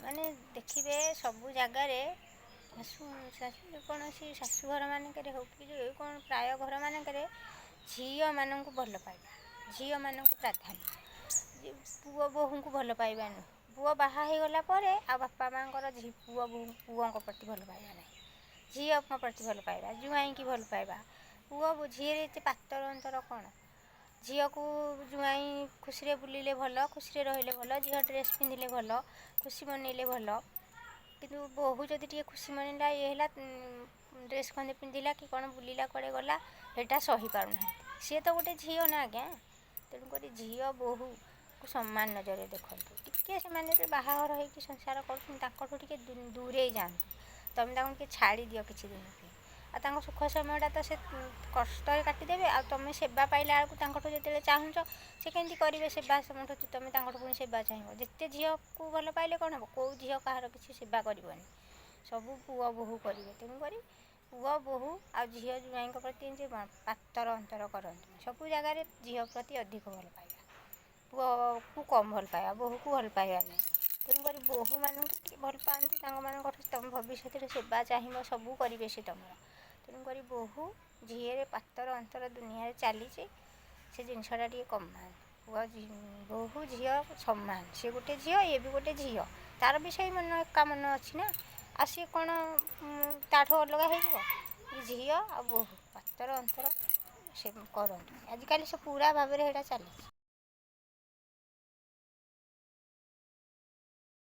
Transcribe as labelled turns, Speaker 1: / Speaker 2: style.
Speaker 1: ମାନେ ଦେଖିବେ ସବୁ ଜାଗାରେ କୌଣସି ଶାଶୁଘର ମାନଙ୍କରେ ହଉ କି ଯେଉଁ କ'ଣ ପ୍ରାୟ ଘର ମାନଙ୍କରେ ଝିଅମାନଙ୍କୁ ଭଲ ପାଇବା, ଝିଅମାନଙ୍କୁ ପ୍ରାଧାନ୍ୟ, ପୁଅ ବୋହୂଙ୍କୁ ଭଲ ପାଇବା ନୁହେଁ। ପୁଅ ବାହା ହେଇଗଲା ପରେ ଆଉ ବାପା ମାଆଙ୍କର ପୁଅଙ୍କ ପ୍ରତି ଭଲ ପାଇବା ନାହିଁ, ଝିଅଙ୍କ ପ୍ରତି ଭଲ ପାଇବା, ଜ୍ୱାଇଁକି ଭଲ ପାଇବା। ପୁଅ ଝିଅରେ ଏତେ ପାତର ଅନ୍ତର କ'ଣ? ଝିଅକୁ ଜ୍ୱାଇଁ ଖୁସିରେ ବୁଲିଲେ ଭଲ, ଖୁସିରେ ରହିଲେ ଭଲ, ଝିଅ ଡ୍ରେସ୍ ପିନ୍ଧିଲେ ଭଲ, ଖୁସି ମନେଇଲେ ଭଲ। କିନ୍ତୁ ବୋହୂ ଯଦି ଟିକେ ଖୁସି ମନେଇଲା, ଇଏ ହେଲା, ଡ୍ରେସ୍ ଖଣ୍ଡେ ପିନ୍ଧିଲା କି କ'ଣ ବୁଲିଲା କୁଆଡ଼େ ଗଲା, ସେଇଟା ସହିପାରୁନାହାନ୍ତି। ସିଏ ତ ଗୋଟେ ଝିଅ ନା ଆଜ୍ଞା। ତେଣୁକରି ଝିଅ ବୋହୂକୁ ସମାନ ନଜରରେ ଦେଖନ୍ତୁ। ଟିକେ ସେମାନେ ଯେତେବେଳେ ବାହାଘର ହେଇକି ସଂସାର କରୁଛନ୍ତି ତାଙ୍କଠୁ ଟିକେ ଦୂରେଇ ଯାଆନ୍ତୁ। ତୁମେ ତାଙ୍କୁ ଟିକେ ଛାଡ଼ି ଦିଅ କିଛି ଦିନ ପାଇଁ। ଆଉ ତାଙ୍କ ସୁଖ ସମୟଟା ତ ସେ କଷ୍ଟରେ କାଟିଦେବେ। ଆଉ ତୁମେ ସେବା ପାଇଲା ବେଳକୁ ତାଙ୍କଠୁ ଯେତେବେଳେ ଚାହୁଁଛ ସେ କେମିତି କରିବେ ସେବା? ସମଠୁ ତୁମେ ତାଙ୍କଠୁ ପୁଣି ସେବା ଚାହିଁବ। ଯେତେ ଝିଅକୁ ଭଲ ପାଇଲେ କ'ଣ ହେବ? କେଉଁ ଝିଅ କାହାର କିଛି ସେବା କରିବନି, ସବୁ ପୁଅ ବୋହୂ କରିବେ। ତେଣୁକରି ପୁଅ ବୋହୂ ଆଉ ଝିଅ ଜ୍ୱାଇଁଙ୍କ ପ୍ରତି ଯେ ପାତର ଅନ୍ତର କରନ୍ତୁ। ସବୁ ଜାଗାରେ ଝିଅ ପ୍ରତି ଅଧିକ ଭଲ ପାଇବା, ପୁଅକୁ କମ୍ ଭଲ ପାଇବା, ବୋହୂକୁ ଭଲ ପାଇବା ନାହିଁ। ତେଣୁକରି ବୋହୂମାନଙ୍କୁ ଟିକେ ଭଲ ପାଆନ୍ତୁ। ତାଙ୍କମାନଙ୍କର ତୁମ ଭବିଷ୍ୟତରେ ସେବା ଚାହିଁବ, ସବୁ କରିବେ ସେ ତୁମର। ତେଣୁକରି ବୋହୂ ଝିଅରେ ପାତର ଅନ୍ତର ଦୁନିଆରେ ଚାଲିଛି, ସେ ଜିନିଷଟା ଟିକେ କମାନ୍ତୁ। ବୋହୂ ଝିଅ ସମାନ, ସେ ଗୋଟେ ଝିଅ, ଇଏ ବି ଗୋଟେ ଝିଅ, ତାର ବି ସେଇ ଏକା ମନ ଅଛି ନା। ଆଉ ସିଏ କ'ଣ ତାଠୁ ଅଲଗା ହେଇଯିବ? ଝିଅ ଆଉ ବୋହୂ ପାତର ଅନ୍ତର ସେ କରନ୍ତୁ। ଆଜିକାଲି ସେ ପୁରା ଭାବରେ ସେଇଟା ଚାଲିଛି।